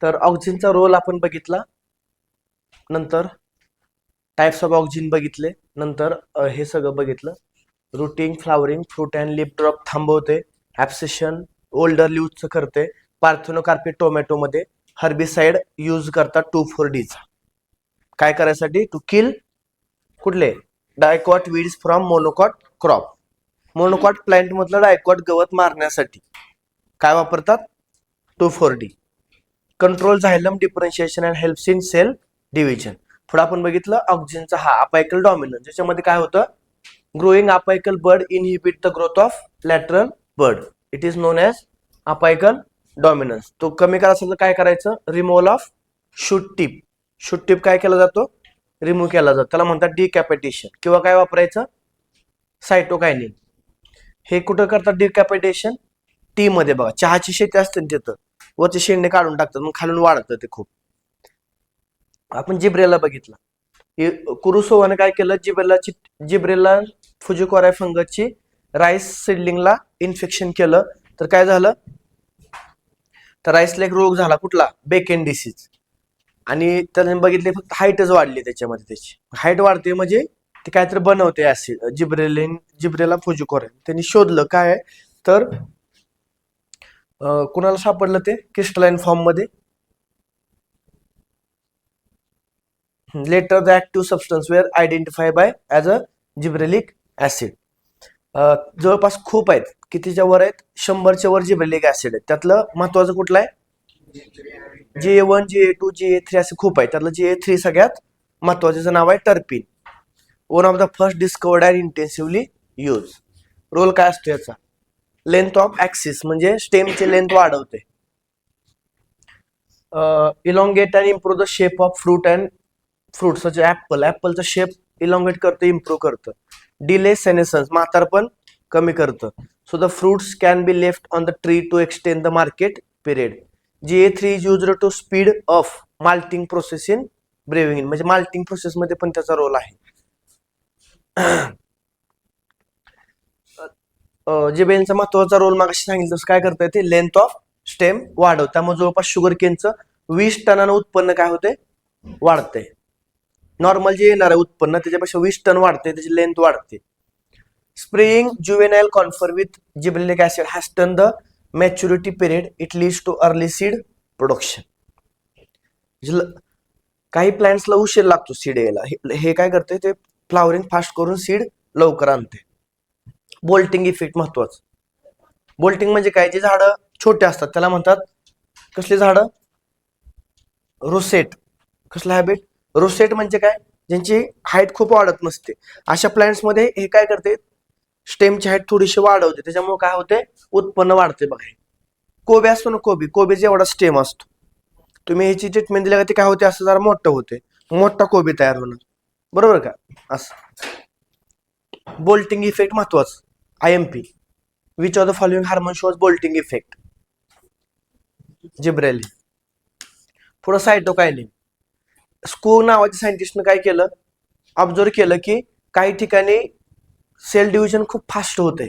तर ऑक्सिनचा रोल आपण बघितला, नंतर टाइप्स ऑफ ऑक्सिन बघितले, नंतर हे सगळं बघितलं. Routing, flowering, fruit and lip drop थांबवते, ॲब्सेशन ओल्डर ल्यूजचं करते, पार्थेनोकार्पी टोमॅटोमध्ये हर्बिसाइड यूज करतात 2,4-Dचा. काय करायसाठी? टू किल कुठले? Dicot weeds from monocot crop. Monocot plant मधलं डायकॉट गवत मारण्यासाठी काय वापरतात? 2,4-D. Control xylem differentiation and helps in cell division. पुढे आपण बघितलं ऑक्सिनचा हा अपायकल डॉमिनन्स, ज्याच्यामध्ये काय होतं? Growing apical bud inhibit the growth of lateral bud. It is known as apical dominance. तो कमी करायचा तर काय करायचं? Removal of shoot tip. Shoot tip काय केला जातो? रिमूव्ह केला जातो. त्याला म्हणतात डिकॅपिटेशन. किंवा काय वापरायचं? सायटोकायनिन. हे कुठं करतात डिकॅपिटेशन? टी मध्ये बघा, चहाची शेती असते ना तिथं वरचे शेंडे काढून टाकतात, मग खालून वाढतं ते खूप. आपण जिब्रेला बघितला. कुरुसोवाने काय केलं? जिब्रेला फुजिकोराय फंगसची राईस सीडलिंगला इन्फेक्शन केलं, तर काय झालं? तर राईसला एक रोग झाला, कुठला? बेकेन डिसीज. आणि त्याने बघितले फक्त हाईटच वाढली त्याच्यामध्ये. त्याची हाईट वाढते म्हणजे ते काहीतरी बनवते ऍसिड, जिब्रेला फुजिकोराय. त्यांनी शोधलं काय तर कुणाला सापडलं ते? क्रिस्टलाइन फॉर्म मध्ये. Later the active substance were identify by as a gibberellic acid. जवळपास खूप आहेत. कितीच्या वर आहेत? 100च्या वर जिब्रेलिक ऍसिड आहेत. त्यातलं महत्वाचं कुठलं आहे? GA1, GA2, GA3 असे खूप आहेत. त्यातलं GA3 सगळ्यात महत्वाचं नाव आहे terpene. One of the first discovered and intensively use. Role काय असतो याचा? लेंथ ऑफ ऍक्सिस म्हणजे स्टेमची लेंथ वाढवते. Elongate and improve the shape of fruit and fruit such ऍपलचा शेप इलॉंगेट करतं, इम्प्रूव्ह करतं. डिले सेनेसन्स म्हातारपण कमी करतं. So the fruits can be left on the tree to extend the market period. GA3 is used to speed of malting process in brewing. म्हणजे malting process मध्ये पण त्याचा role आहे. जिबेनचा महत्वाचा रोल मागाशी सांगितलं काय करता येते? लेंथ ऑफ स्टेम वाढव. त्यामुळे जवळपास शुगर केनचं 20 टनानं उत्पन्न काय होते? वाढते. नॉर्मल जे येणार आहे उत्पन्न त्याच्यापेक्षा 20 टन वाढते, त्याची लेंथ वाढते. Spraying juvenile conifer with gibberellic acid hastens the maturity period. It leads to early seed production. काही प्लांट्सला उशीर लागतो सीड यायला. हे काय करते? ते फ्लावरिंग फास्ट करून सीड लवकर आणते. बोल्टिंग इफेक्ट महत्वाचं. बोल्टिंग म्हणजे काय? जे झाडं छोटे असतात त्याला म्हणतात कसले झाडं? रोसेट. कसला हॅबिट? रोसेट म्हणजे काय? ज्यांची हाईट खूप वाढत नसते. अशा प्लांट्स मध्ये हे काय करते? स्टेमची हाईट थोडीशी वाढवते. त्याच्यामुळे काय होते? उत्पन्न वाढते. बघा, कोबी असतो ना, कोबीचा एवढा स्टेम असतो. तुम्ही ह्याची ट्रीटमेंट दिल्या ते काय होते? असं जरा मोठं होते, मोठा कोबी तयार होणार. बरोबर का? असं बोल्टिंग इफेक्ट महत्वाचं. IMP. Which of the following hormone shows bolting effect? Gibberellin. पुढं सायटोकायनिन. स्कू नावाच्या सायंटिस्टनं काय केलं? ऑब्झर्व केलं की काही ठिकाणी सेल डिव्हिजन खूप फास्ट होते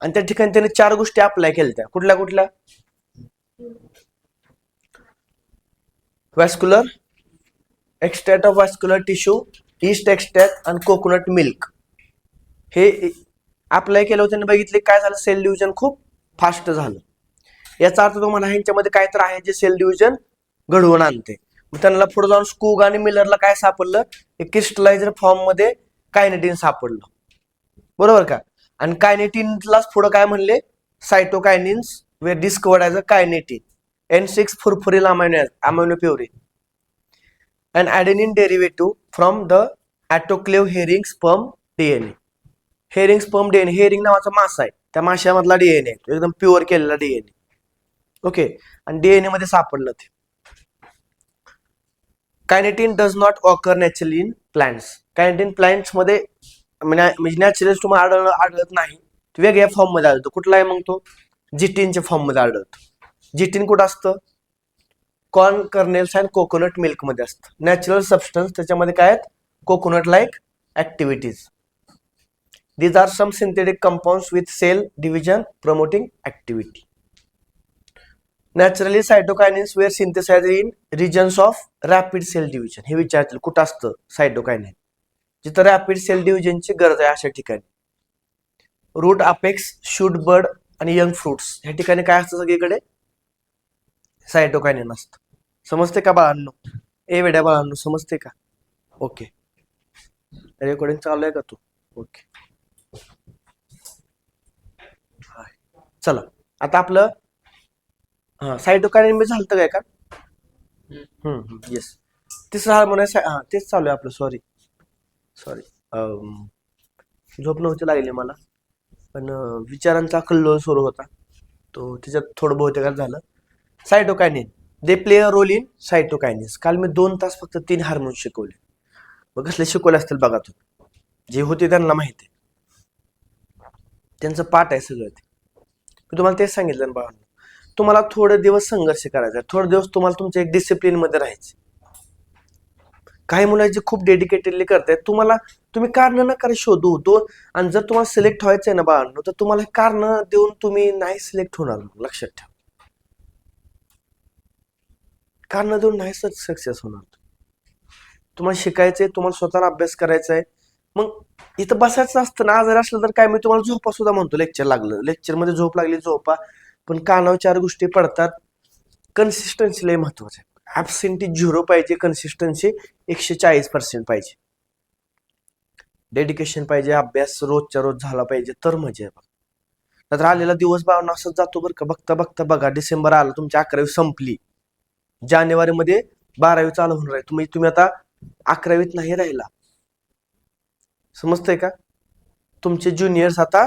आणि त्या ठिकाणी त्याने 4 गोष्टी अप्लाय केल्या. कुठल्या कुठल्या? Vascular extract of vascular tissue, yeast extract आणि कोकोनट मिल्क. हे अप्लाय केलं होतं. त्याने बघितले काय झालं? सेल डिव्हिजन खूप फास्ट झालं. याचा अर्थ तुम्हाला ह्यांच्यामध्ये काय तर आहे जे सेल डिव्हिजन घडवून आणते. त्यांना पुढे जाऊन स्कूग आणि मिलरला काय सापडलं? क्रिस्टलाइजर फॉर्म मध्ये कायनेटिन सापडलं. बरोबर का? आणि कायनेटिनलाच पुढे काय म्हणले? Cytokinins we discovered as a kinetin. N6 furfuryl amino purine. And adenine derivative from the autoclave herring sperm DNA. Herring sperm DNA. Herring नावाचा मासा आहे, त्या माशामधला DNA एकदम प्युअर केलेला DNA. ओके. आणि DNA मध्ये सापडलं ते. Kinetin does not occur naturally in plants. Kinetin plants मध्ये म्हणजे नॅचरल तुम्हाला आढळत नाही, वेगळ्या फॉर्म मध्ये आढळतो. कुठला आहे मग तो? जिटिनच्या फॉर्म मध्ये आढळतो. जिटिन कुठं असतं? Corn kernels and coconut milk मध्ये असतं. नॅचरल सबस्टन्स त्याच्यामध्ये काय आहेत? Coconut like activities. These are some synthetic compounds with cell division promoting activity. Naturally cytokinins were synthesize in regions of rapid cell division. हे विचारतील कुठं असतं सायटोकायनिन, जिथं रॅपिड सेल डिव्हिजनची गरज आहे अशा ठिकाणी. रूट, अपेक्स, शूट, बड आणि यंग फ्रुट्स ह्या ठिकाणी काय असतं सगळीकडे सायटोकायनिन असतं. समजते का बाळांनो? ए वेड्या बाळांनो समजते का? ओके. रेकॉर्डिंग चालू आहे का तू? ओके. चला आता आपलं सायटोकायनिन झालं काय का? येस. तिसरा हार्मोन आहे तेच चालू आहे आपलं. सॉरी झोप नव्हती लागली मला, पण विचारांचा कल्लोळ सुरू होता, तो त्याच्यात थोडं बहुतेक झालं. Cytokinin they play a role in cytokinins. काल मी 2 तास फक्त 3 हार्मोन शिकवले. मग कसले शिकवले असतील बघा तुम्ही, जे होते त्यांना माहिती आहे, त्यांचं पाठ आहे सगळं ते. मी तुम्हाला तेच सांगितलं ना बाळांनो, तुम्हाला थोडे दिवस संघर्ष करायचा, थोडे दिवस तुम्हाला तुमच्या एक डिसिप्लिन मध्ये राहायचे. काही मुलं जे खूप डेडिकेटेडली करतायत, तुम्ही कारण नका शोधू दोन. आणि जर तुम्हाला सिलेक्ट व्हायचंय ना बाळांनो, तर तुम्हाला कारण देऊन तुम्ही नाही सिलेक्ट होणार. लक्षात ठेवा, कारण देऊन नाही सक्सेस होणार. तुम्हाला शिकायचंय, तुम्हाला स्वतःला अभ्यास करायचा आहे. मग इथं बसायचं असतं ना, जर असलं तर काय, मी तुम्हाला झोपा सुद्धा म्हणतो. लेक्चर लागलं, लेक्चरमध्ये झोप लागली झोपा, पण कानावर 4 गोष्टी पडतात. कन्सिस्टन्सी लय महत्वाचं आहे. ऍब्सेंटी 0 पाहिजे, कन्सिस्टन्सी 140% पाहिजे. डेडिकेशन पाहिजे, अभ्यास रोजच्या रोज झाला पाहिजे, तर मजा आहे. नंतर आलेला दिवस बाळांनो असंच जातो बरं का. बघता बघता बघा, डिसेंबर आला, तुमची 11वी संपली, जानेवारी मध्ये 12वी चालू होणार आहे. तुम्ही आता 11वीत नाही राहिला. समजतंय का? तुमचे ज्युनियर्स आता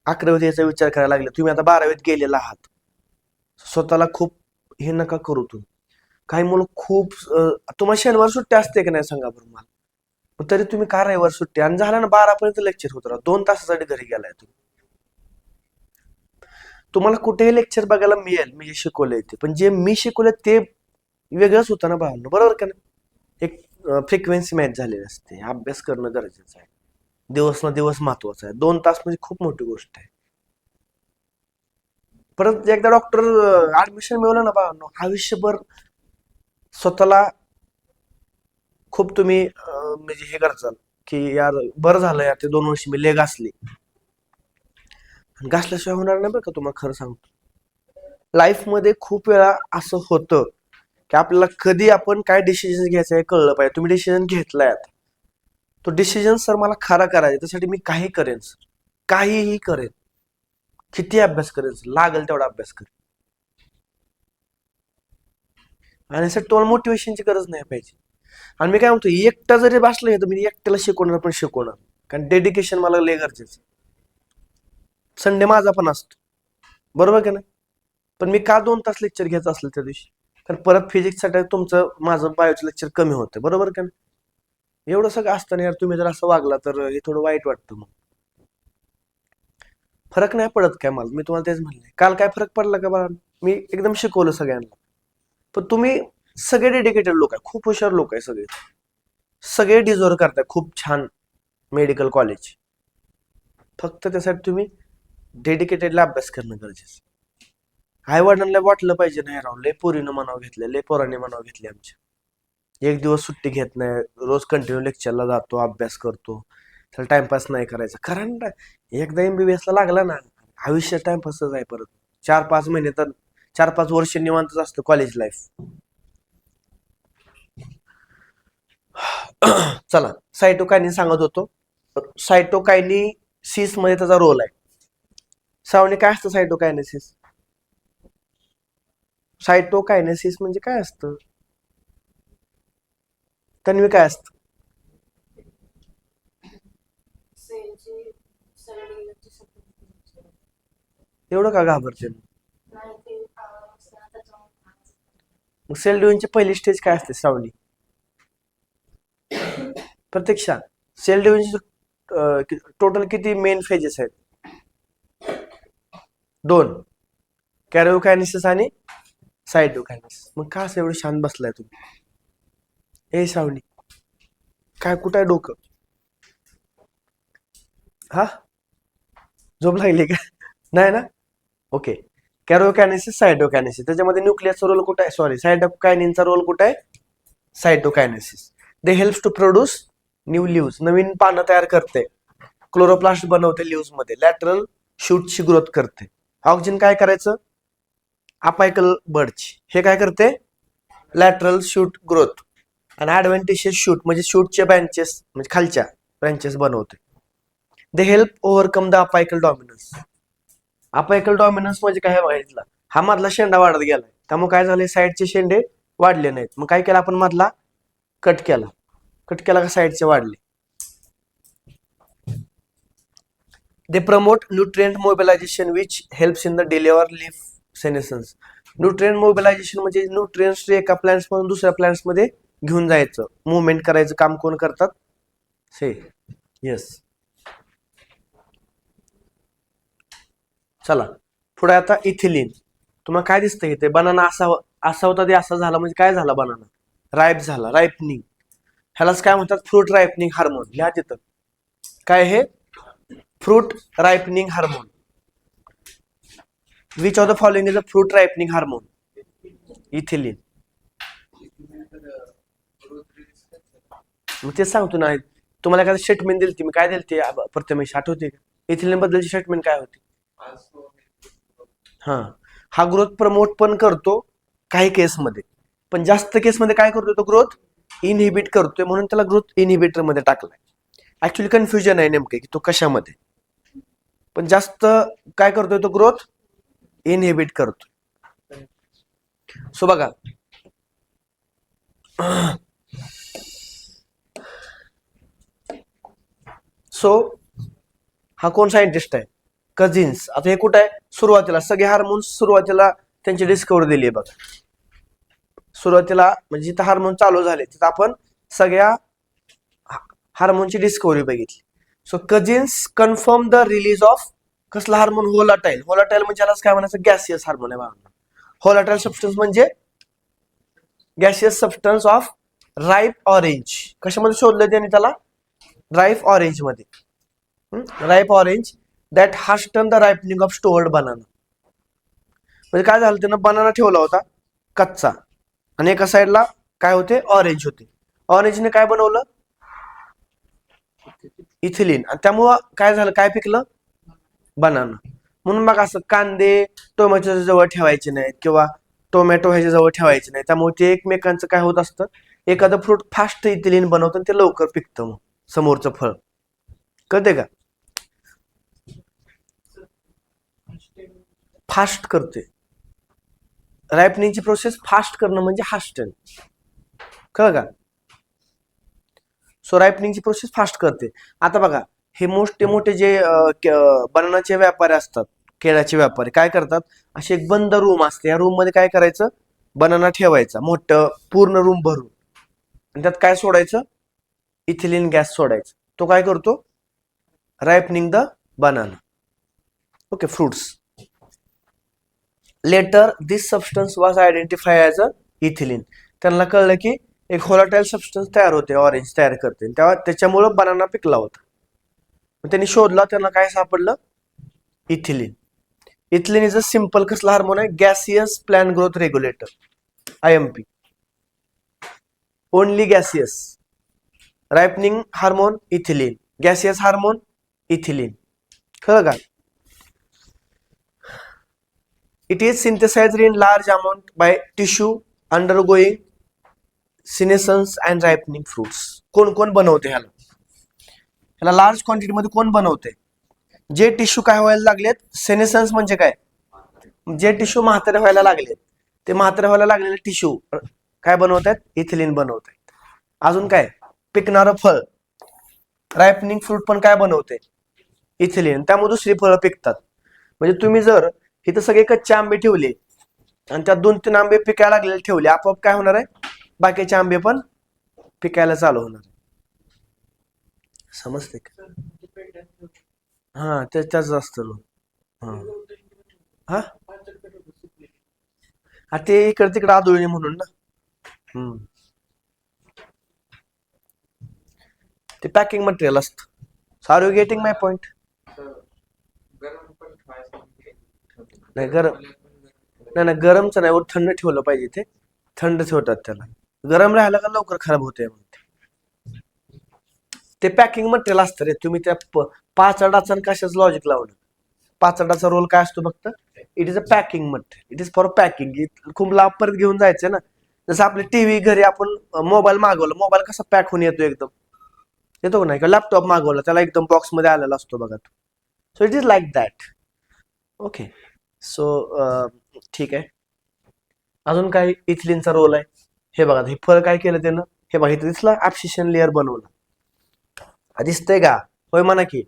11वीत याचा विचार करायला लागले, तुम्ही आता 12वीत गेलेला आहात. स्वतःला खूप हे नका करू तुम्ही. काही मुलं खूप तुम्हाला शनिवार सुट्टी असते की नाही सांगा बरं मला. तरी तुम्ही का रविवार सुट्टी, आणि झालं ना 12 पर्यंत लेक्चर होत राहा, 2 तासासाठी घरी गेलाय तुम्ही. तुम्हाला कुठेही लेक्चर बघायला मिळेल मी जे शिकवलंय ते, पण जे मी शिकवलंय ते वेगळंच होतं ना बाळांनो, बरोबर का नाही? एक फ्रिक्वेन्सी मॅच झालेली असते. अभ्यास करणं गरजेचं आहे, दिवस ना दिवस महत्वाचा आहे. 2 तास म्हणजे खूप मोठी गोष्ट आहे. परत एकदा डॉक्टर ऍडमिशन मिळवलं ना बाळांनो, आयुष्यभर स्वतःला खूप तुम्ही म्हणजे हे करचाल की यार बरं झालं यार, ते 2 वर्ष मी लेग घासली. घासल्याशिवाय होणार नाही बरं का, तुम्हाला खरं सांगतो. लाईफ मध्ये खूप वेळा असं होतं की आपल्याला कधी आपण काय डिसिजन घ्यायचं आहे कळलं पाहिजे. तुम्ही डिसिजन घेतलाय, आता तो डिसिजन सर मला खरा करायचा, त्यासाठी मी काही करेन सर, काहीही करेन, किती अभ्यास करेन सर, लागेल तेवढा अभ्यास करेन. आणि सर तुम्हाला मोटिवेशनची गरज नाही पाहिजे. आणि मी काय म्हणतो, एकटा जरी बसलं तर मी एकट्याला शिकवणार, पण शिकवणार, कारण डेडिकेशन मला लय गरजेचं. संडे माझा पण असतो, बरोबर का नाही? पण मी का 2 तास लेक्चर घ्यायचं असलं त्या दिवशी, कारण परत फिजिक्ससाठी तुमचं माझं बायोचं लेक्चर कमी होतं, बरोबर का नाही? एवढं सगळं असताना यार तुम्ही जर असं वागला तर हे थोडं वाईट वाटतं. मग फरक नाही पडत काय मला, मी तुम्हाला तेच म्हणले. काल काय फरक पडला का बाळा? मी एकदम शिकवलं सगळ्यांना. पण तुम्ही सगळे डेडिकेटेड लोक आहे, खूप हुशार लोक आहे सगळे, सगळे डिझर्व करताय खूप छान मेडिकल कॉलेज. फक्त त्यासाठी तुम्ही डेडिकेटेडला अभ्यास करणं गरजेचं. आई वडिलांना वाटलं पाहिजे नाही राव, लय पोरीनं मनाव घेतले, लय पोरांनी मनाव घेतले आमच्या, एक दिवस सुट्टी घेत नाही, रोज कंटिन्यू लेक्चरला जातो, अभ्यास करतो, त्याला टाइमपास नाही करायचा. कारण एकदा MBBS ला लागला ना, आयुष्य टाइमपासच आहे. परत 4-5 महिने तर 4-5 वर्ष निवांतच असतं कॉलेज लाईफ. चला, सायटोकायनिन सांगत होतो. सायटोकायनिसिस मध्ये त्याचा रोल आहे. सावनी काय असतं सायटोकायनेसिस? सायटोकायनेसिस म्हणजे काय असतं? तन्वी काय असतं? एवढं का घाबरते? मग सेल डिव्हिजनची पहिली स्टेज काय असते श्रावणी? प्रत्यक्षा सेल डिव्हिजन टोटल किती मेन फेजेस आहेत? 2, कॅरिओकायनेसिस आणि सायटोकायनेसिस. मग का असं एवढं शांत बसलाय तुम्ही? हे श्रावणी काय, कुठं आहे डोकं? हा, झोप लागली का? नाही ना? ओके. कॅरोकायनेसिस, सायटोकायनेसिस. त्याच्यामध्ये न्यूक्लियसचा रोल कुठे आहे, सॉरी सायटोकायनिनचा रोल कुठे आहे, cytokinesis. They helps to produce new leaves, नवीन पानं तयार करते. क्लोरोप्लास्ट बनवते लिव्स मध्ये. लॅटरल शूटची ग्रोथ करते. ऑक्सिजन काय करायचं, अपायकल बर्डची, हे काय करते, लॅटरल शूट ग्रोथ. आणि ऍडव्हेंटिशियस शूट म्हणजे शूटचे ब्रँचेस म्हणजे खालच्या ब्रँचेस बनवते. They help overcome the apical dominance. Apical dominance म्हणजे काय बघायचं, हा मधला शेंडा वाढत गेलाय, त्यामुळे काय झाले, साईडचे शेंडे वाढले नाहीत. मग काय केलं आपण, मधला कट केला. कट केला का साईडचे वाढले. They promote nutrient mobilisation which helps in the deliver leaf सेनेसन्स. Nutrient mobilisation म्हणजे न्यूट्रिएंट्स एका प्लांट्स मधून दुसऱ्या प्लांट्स मध्ये घेऊन जायचं, मुवमेंट करायचं काम कोण करतात, से येस. चला पुढे आता इथिलीन. तुम्हाला काय दिसतंय इथे, बनाना असा होता ते असा झाला म्हणजे काय झाला, बनाना राईप झाला, रायपनिंग. ह्यालाच काय म्हणतात, फ्रूट रायपनिंग हार्मोन. लिहा तिथं काय, हे fruit ripening hormone. Which of the following is a fruit ripening hormone, ethylene. मग तेच सांगतो ना, तुम्हाला एखादं स्टेटमेंट दिली मी काय दिली प्रथमेश, आठवते का, इथिलीन बद्दलची स्टेटमेंट काय होती. हा ग्रोथ प्रमोट पण करतो काही केसमध्ये, पण जास्त केसमध्ये काय करतो तो, ग्रोथ इनहिबिट करतोय, म्हणून त्याला ग्रोथ इनहिबिटर मध्ये टाकलाय. ऍक्च्युअली कन्फ्युजन आहे नेमके की तो कशामध्ये, पण जास्त काय करतोय तो, ग्रोथ इनहिबिट करतोय. सो बघा, सो हा कोण सायंटिस्ट आहे, कझिन्स. आता हे कुठं आहे, सुरुवातीला सगळे हार्मोन्स सुरुवातीला त्यांची डिस्कव्हरी दिली आहे बघा. सुरुवातीला म्हणजे जिथं हार्मोन चालू झाले तिथं आपण सगळ्या हार्मोनची डिस्कव्हरी बघितली. So Cousins confirm the release of कसला हार्मोन, होलाटाईल. होलाटाईल म्हणजे यालाच काय म्हणायचं, गॅसियस हार्मोन आहे बघा. होलाटाईल सबस्टन्स म्हणजे gaseous substance of ripe orange. कशामध्ये शोधलं त्याने त्याला, राईप ऑरेंज मध्ये. Ripe orange that hasten the ripening of stored banana. म्हणजे काय झालं, त्यानं बनाना ठेवला होता कच्चा आणि एका साईडला काय होते, ऑरेंज होते. ऑरेंजने काय बनवलं, इथिलीन, आणि त्यामुळं काय झालं, काय पिकलं, बनाना. म्हणून मग असं कांदे टोमॅटोच्या जवळ ठेवायचे नाहीत किंवा टोमॅटो ह्याच्या जवळ ठेवायचे नाही, त्यामुळे ते एकमेकांचं काय होत असतं, एखादं फ्रूट फास्ट इथिलीन बनवतं ते लवकर पिकतं, मग समोरचं फळ, कळते का, फास्ट करते. रायपनिंगची प्रोसेस फास्ट करणं म्हणजे हास्टन, कळ का. सो रायपनिंगची प्रोसेस फास्ट करते. आता बघा, हे मोठे मोठे जे बनानाचे व्यापारी असतात, केळ्याचे व्यापारी काय करतात, अशी एक बंद रूम असते, या रूम मध्ये काय करायचं, बनाना ठेवायचा मोठं पूर्ण रूम भरून, आणि त्यात काय सोडायचं, इथिलीन गॅस सोडायचं. तो काय करतो, ripening the banana, okay, fruits. Later this substance was identify as a ethylene. त्यांना कळलं की एक होलाटाईल सबस्टन्स तयार होते, ऑरेंज तयार करते, तेव्हा त्याच्यामुळं बनाना पिकला होता. त्यांनी शोधला, त्यांना काय सापडलं, ethylene. Ethylene is a simple कसला हार्मोन आहे, gaseous plan growth regulator, IMP. Only gaseous. Ripening hormone ethylene, gaseous hormone ethylene, कळलं का. It is synthesized in large amount by tissue undergoing senescence and ripening fruits. कोण कोण बनवते ह्याला, ह्याला large quantity मध्ये कोण बनवते, जे टिश्यू काय व्हायला लागलेत, सेनेसन्स म्हणजे काय, जे टिश्यू म्हातारे व्हायला लागलेत, ते म्हातारे व्हायला लागलेले टिश्यू काय बनवतात, इथिलीन बनवतात. अजून काय, पिकणारं फळ, रायपनिंग फ्रूट पण काय बनवते, इथिलीन, त्यामुळे दुसरी फळं पिकतात. म्हणजे तुम्ही जर इथं सगळे कच्चे आंबे ठेवले आणि त्यात 2-3 आंबे पिकायला लागलेले ठेवले, आपोआप काय होणार आहे, बाकीचे आंबे पण पिकायला चालू होणार. समजते का, हा त्याच असतं. हा हा ते इकडे तिकडे आदळणी म्हणून ना. ते पॅकिंग मटेरियल असतं. Are you getting my point. नाही गरम नाही नाही, गरमचं नाही, वर थंड ठेवलं पाहिजे. ते थंड ठेवतात त्याला. गरम राहिलं का लवकर खराब होते. ते पॅकिंग मटेरियल असतं रे. तुम्ही त्या पाचडाचा आणि कशाच लॉजिक लावलं. पाचडाचा रोल काय असतो फक्त, it is a packing material, it is for packing. खूप लांब परत घेऊन जायचंय ना. जसं आपली टीव्ही घरी आपण मोबाईल मागवला, मोबाईल कसा पॅक होऊन येतो एकदम, येतो का नाही, का लॅपटॉप मागवला त्याला एकदम बॉक्स मध्ये आलेला असतो बघा तो. So it is like that. Okay. So ठीक आहे. अजून काय इथिलीनचा रोल आहे. हे बघा, हे फळ काय केलं त्यानं, हे बघा इथं दिसलं, ऍब्सिशन लेअर बनवलं. दिसतंय का, होय म्हणा की.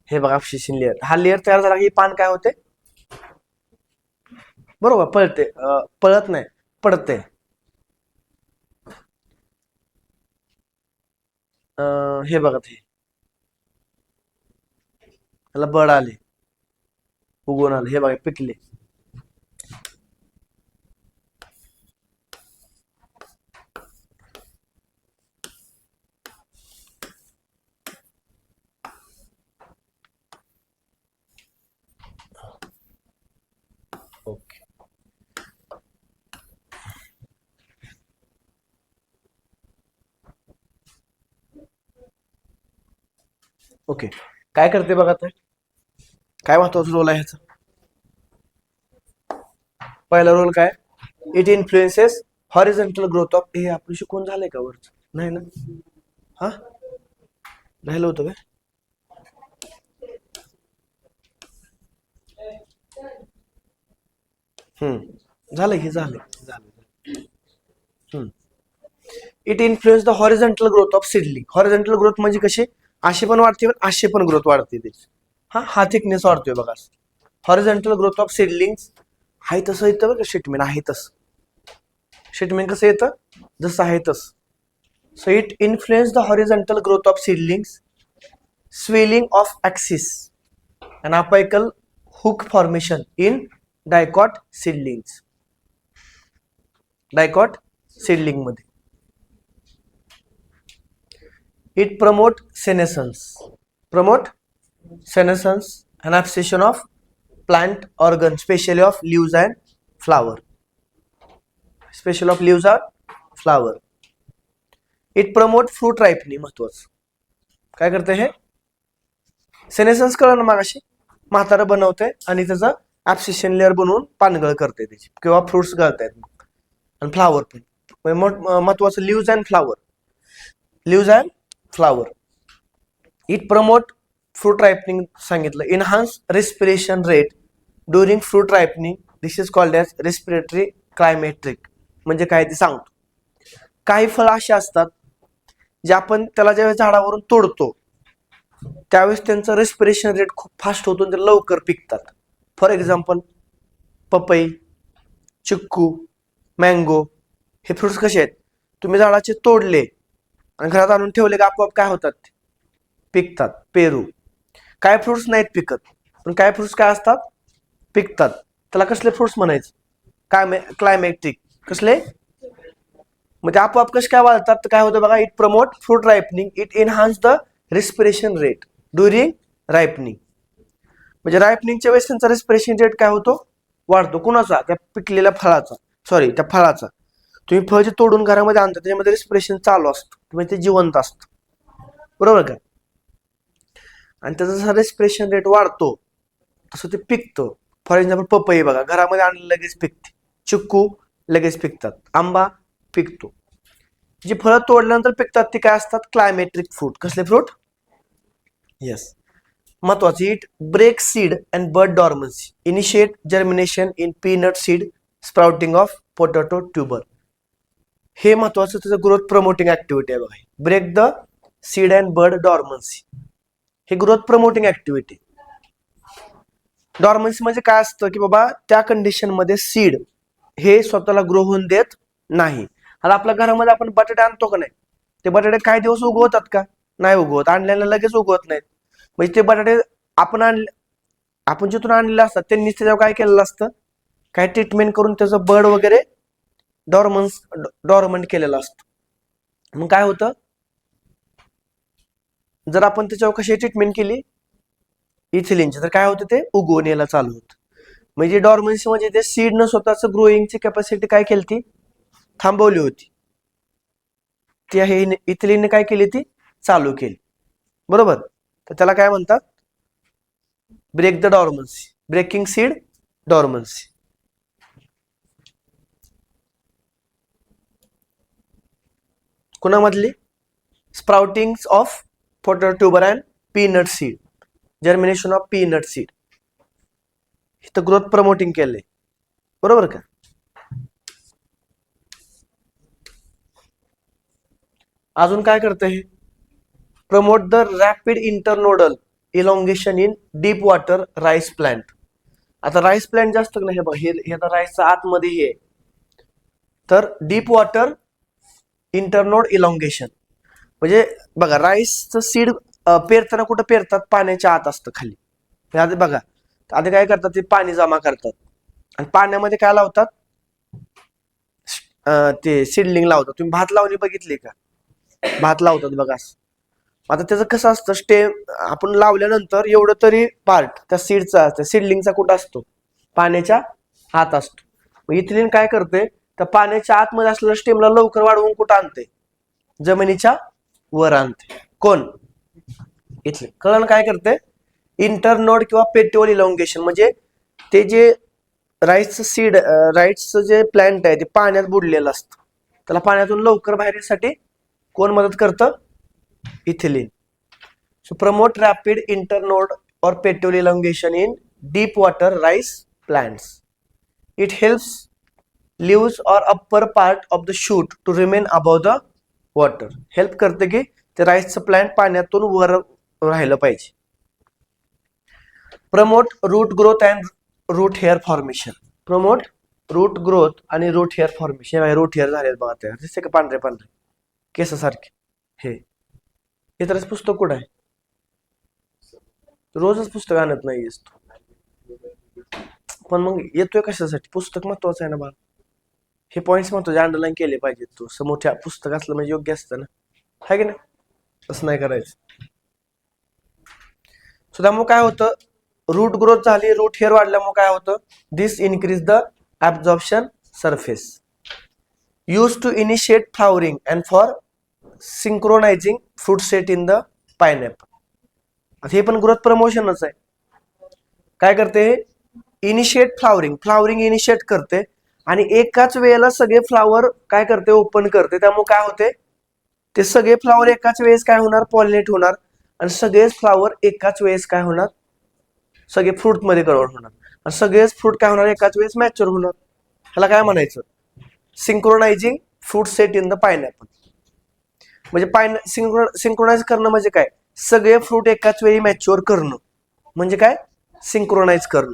हे बघा ऍब्सिशन लेअर, हा लेअर तयार झाला की पान काय होते, बरोबर पळते, पळत नाही, पडते. हे बघा, ते त्याला बळ आले, उगवून आले, हे बघा पिकले. ओके. ओके, काय करते बघा तर, काय महत्वाचा रोल आहे ह्याचा. पहिला रोल काय, it influences horizontal growth of, हे आपण शिकून झालंय का वरच, नाही ना, हा राहिलं होतं काय. झालं की, झालं. It influence the horizontal growth of seedling. Horizontal growth म्हणजे कशी, अशी पण वाढते अशी पण ग्रोथ वाढते त्याची. हा थिकनेस वाढतोय बघा. हॉरिझॉन्टल ग्रोथ ऑफ सीडलिंग्स आहे तसं येतं बघा, स्टेटमेंट आहे तसं. स्टेटमेंट कसं येतं, जसं आहे तसं. So it influence the horizontal growth of seedlings, swelling of axis and apical hook formation in dicot seedlings. Dicot seedling मध्ये. It promote senescence and abscission of plant organs, specially of leaves and flower. It promote fruit ripening. महत्वाचं काय करते हे, सेनेसन्स कळलं ना मागाशी, म्हातारं बनवते आणि त्याचं ऍब्सिशन लेअर बनवून पानगळ करते त्याची, किंवा फ्रुट्स गळतायत. आणि फ्लावर पण महत्वाचं, leaves and flower. It promote fruit ripening सांगितलं. Enhance respiration rate during fruit ripening, this is called as respiratory climacteric. म्हणजे काय ते सांगतो. काही फळं अशी असतात जे आपण त्याला ज्यावेळेस झाडावरून तोडतो त्यावेळेस त्यांचं रेस्पिरेशन रेट खूप फास्ट होतो आणि ते लवकर पिकतात. फॉर एक्झाम्पल पपई, चिक्कू, मँगो, हे फ्रुट्स कसे आहेत, तुम्ही झाडाचे तोडले आणि घरात आणून ठेवले का आपोआप काय होतात, पिकतात. पेरू, काय फ्रुट्स नाहीत पिकत, पण काय फ्रुट्स काय असतात, पिकतात. त्याला कसले फ्रुट्स म्हणायचं, काय क्लायमॅटिक. कसले, मग ते आपोआप कसे काय वाढतात, तर काय होतं बघा, it promote fruit ripening, it enhance the respiration rate during ripening. म्हणजे रायपनिंगच्या वेळेस त्यांचा रेस्पिरेशन रेट काय होतो, वाढतो. कुणाचा, त्या पिकलेल्या फळाचा, त्या फळाचा. तुम्ही फळ जे तोडून घरामध्ये आणता त्याच्यामध्ये रेस्पिरेशन चालू असतं, म्हणजे ते जिवंत असतं, बरोबर का. आणि त्याचा जसा रेस्पिरेशन रेट वाढतो तसं ते पिकतं. फॉर एक्झाम्पल पपई बघा, घरामध्ये आणलं लगेच पिकते. चिक्कू लगेच पिकतात. आंबा पिकतो. जी फळं तोडल्यानंतर पिकतात ती काय असतात, क्लायमेट्रिक फ्रूट. कसले फ्रूट, येस. महत्वाचे, it break seed and bud dormancy, initiate germination in peanut seed sprouting of potato tuber. हे महत्वाचं, त्याचं ग्रोथ प्रमोटिंग ऍक्टिव्हिटी आहे बघा. Break the seed and bud dormancy, हे ग्रोथ प्रमोटिंग ऍक्टिव्हिटी. डॉर्मन्सी म्हणजे काय असतं, की बाबा त्या कंडिशन मध्ये सीड हे स्वतःला ग्रो होऊन देत नाही. आता आपल्या घरामध्ये आपण बटाटे आणतो का नाही, ते बटाटे काही दिवस उगवतात का, नाही उगवत. आणल्याला लगेच उगवत नाहीत. म्हणजे ते बटाटे आपण जिथून आणलेले असतात त्यांनी त्याच्यावर काय केलेलं असतं, काय ट्रीटमेंट करून त्याचं बर्ड वगैरे डॉर्मंट केलेलं असतं. मग काय होतं, जर आपण त्याच्यावर कशी ट्रीटमेंट केली, इथिलीनची, तर काय होतं, ते उगवून यायला चालू होतं. म्हणजे डॉर्मन्सी म्हणजे ते सीड न स्वतःच ग्रोईंगची कॅपॅसिटी काय केली ती थांबवली होती, ती आहे इथिलीनने काय केली ती चालू केली, बरोबर. तर त्याला काय म्हणतात, break the dormancy, breaking seed dormancy. कुणामधली, sprouting of potato tuber and peanut seed, germination of peanut seed, इथं ग्रोथ प्रमोटिंग केलंय, बरोबर का. अजून काय करतं हे, promote the rapid internodal elongation in deep water rice plant. आता राईस प्लांट जास्त नाही, हे बघ हे आता राईसच्या आतमध्ये हे, तर डीप वॉटर इंटरनोड इलॉंगेशन म्हणजे बघा राईसचं सीड पेरताना कुठं पेरतात, पाण्याच्या आत असतं खाली. आधी बघा आधी काय करतात, ते पाणी जमा करतात आणि पाण्यामध्ये काय लावतात, ते सीडलिंग लावतात. तुम्ही भात लावणी बघितली का, भात लावतात बघा. आता त्याचं कसं असतं, स्टेम आपण लावल्यानंतर एवढं तरी पार्ट त्या सीडचा, त्या सीडलिंगचा कुठं असतो, पाण्याच्या आत असतो. मग इथिलीन काय करते, त्या पाण्याच्या आतमध्ये असलेल्या स्टेमला लवकर वाढवून कुठं आणते, जमिनीच्या वर आणते. कोण, इथले कळण काय करते, इंटरनोड किंवा पेट्योल इलॉंगेशन म्हणजे ते जे राईसचं सीड, राईसचं जे प्लांट आहे ते पाण्यात बुडलेलं असतं, त्याला पाण्यातून लवकर बाहेर येण्यासाठी कोण मदत करतं, ethylene. So promote rapid internode or petrol elongation in deep water rice plants. It helps leaves or upper part of the shoot to remain above the water. Help करते की ते राईसचं प्लांट पाण्यातून वर राहिलं पाहिजे. Promote root growth and root hair formation. Promote root growth आणि root hair formation. root hair झाले बघा, ते दिसते का पांढरे पांढरे केसासारखे, हे तरच पुस्तक कुठं आहे, रोजच पुस्तक आणत नाही तू, पण मग येतोय कशासाठी, पुस्तक महत्वाचं आहे ना बाळा, हे पॉइंट्स महत्वाचे अंडरलाईन केले पाहिजेत. तू समोरच्या पुस्तक असलं म्हणजे योग्य असतं ना, है की नाही, असं नाही करायचं. सो त्यामुळे काय होतं, रूट ग्रोथ झाली, रूट हेअर वाढल्यामुळे काय होतं, this increase the absorption surface use to initiate flowering and for synchronising fruit set in the pineapple. हे पण ग्रोथ प्रमोशनच आहे. काय करते, इनिशिएट फ्लावरिंग, फ्लावरिंग इनिशिएट करते आणि एकाच वेळेला सगळे फ्लावर काय करते, ओपन करते. त्यामुळे काय होते, ते सगळे फ्लावर एकाच वेळेस काय होणार, पॉलिनेट होणार आणि सगळेच फ्लावर एकाच वेळेस काय होणार, सगळे फ्रूट मध्ये कन्वर्ट होणार आणि सगळेच फ्रूट काय होणार, एकाच वेळेस मॅच्युअर होणार. ह्याला काय म्हणायचं, synchronising fruit set in the pineapple. म्हणजे सिंक्रोनाइज करणं म्हणजे काय, सगळे फ्रूट एकाच वेळी मॅच्युअर करणं म्हणजे काय, सिंक्रोनाइज करणं.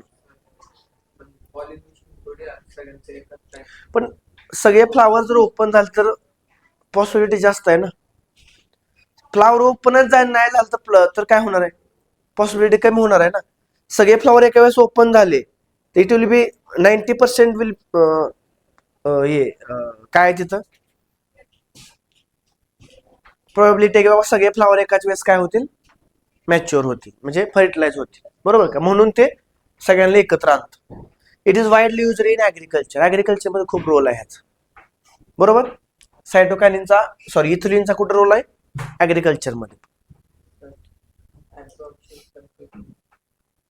पण सगळे फ्लावर जर ओपन झाले तर पॉसिबिलिटी जास्त आहे ना. फ्लावर ओपनच नाही झालं तर काय होणार आहे, पॉसिबिलिटी कमी होणार आहे ना. सगळे फ्लावर एका वेळेस ओपन झाले तर इट विल बी 90% विल काय तिथं प्रोबॅबिलिटी की बाबा सगळे फ्लावर एकाच वेळेस काय होतील, मॅच्युअर होतील म्हणजे फर्टिलाइज होतील, बरोबर का. म्हणून ते सगळ्यांना एकत्र आणतं. It is widely use in agriculture, agriculture मध्ये खूप रोल आहे ह्याचा, बरोबर. सायटोकायनिनचा सॉरी इथुलिनचा कुठं रोल आहे, ऍग्रिकल्चर मध्ये.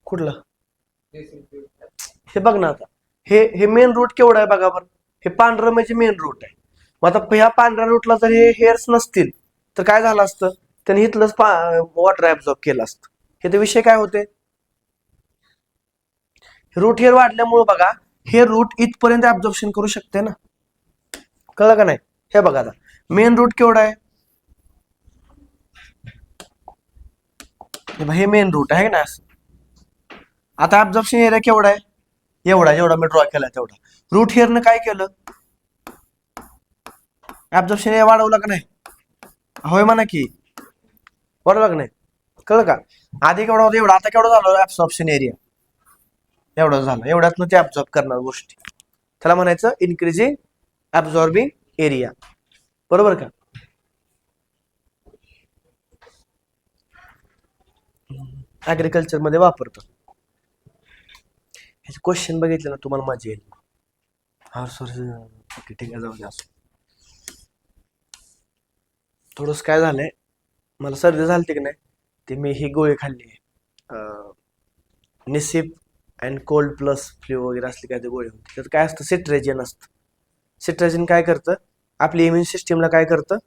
कुठला, हे बघ ना आता, हे मेन रूट केवढं आहे बघा बरं, हे पांढरं म्हणजे मेन रूट आहे. मग आता ह्या पांढऱ्या रूटला जर हे हेअर्स नसतील तर काय झालं असतं, त्याने इथलंच वॉटर ऍब्झॉर्ब केलं असतं. हे ते विषय काय होते, रूट हेअर वाढल्यामुळे बघा हे रूट इथपर्यंत ऍब्झॉर्प्शन करू शकते ना, कळलं का नाही. हे बघा आता मेन रूट केवढा आहे, हे मेन रूट आहे ना. आता ऍब्झॉर्प्शन एरिया केवढा आहे, एवढा जेवढा मी ड्रॉ केला तेवढा. रूट हेअरनं काय केलं, ऍब्झॉर्प्शन एरिया वाढवला का नाही, होय म्हणा की, वाढवला का नाही, कळलं का. आधी केवढा होता, एवढा, आता केवढा झाला ऍब्झॉर्प्शन एरिया, एवढं झालं. एवढ्यातनं ते ऍब्झॉर्ब करणार गोष्टी, त्याला म्हणायचं इन्क्रीजिंग ऍब्झॉर्बिंग एरिया, बरोबर का. ऍग्रिकल्चर मध्ये वापरतो. ह्याचे क्वेश्चन बघितले ना तुम्हाला मजा येईल. हा सर ओके ठीक आहे, जाऊ द्या. थोडंसं काय झालंय, मला सर्दी झाली की नाही, ते मी ही गोळी खाल्ली Nicip and cold plus flu वगैरे असली काय ते गोळी होती. त्यात काय असतं, सिट्रेजिन असतं. सिट्रेजिन काय करतं, आपली इम्युन सिस्टीमला काय करतं,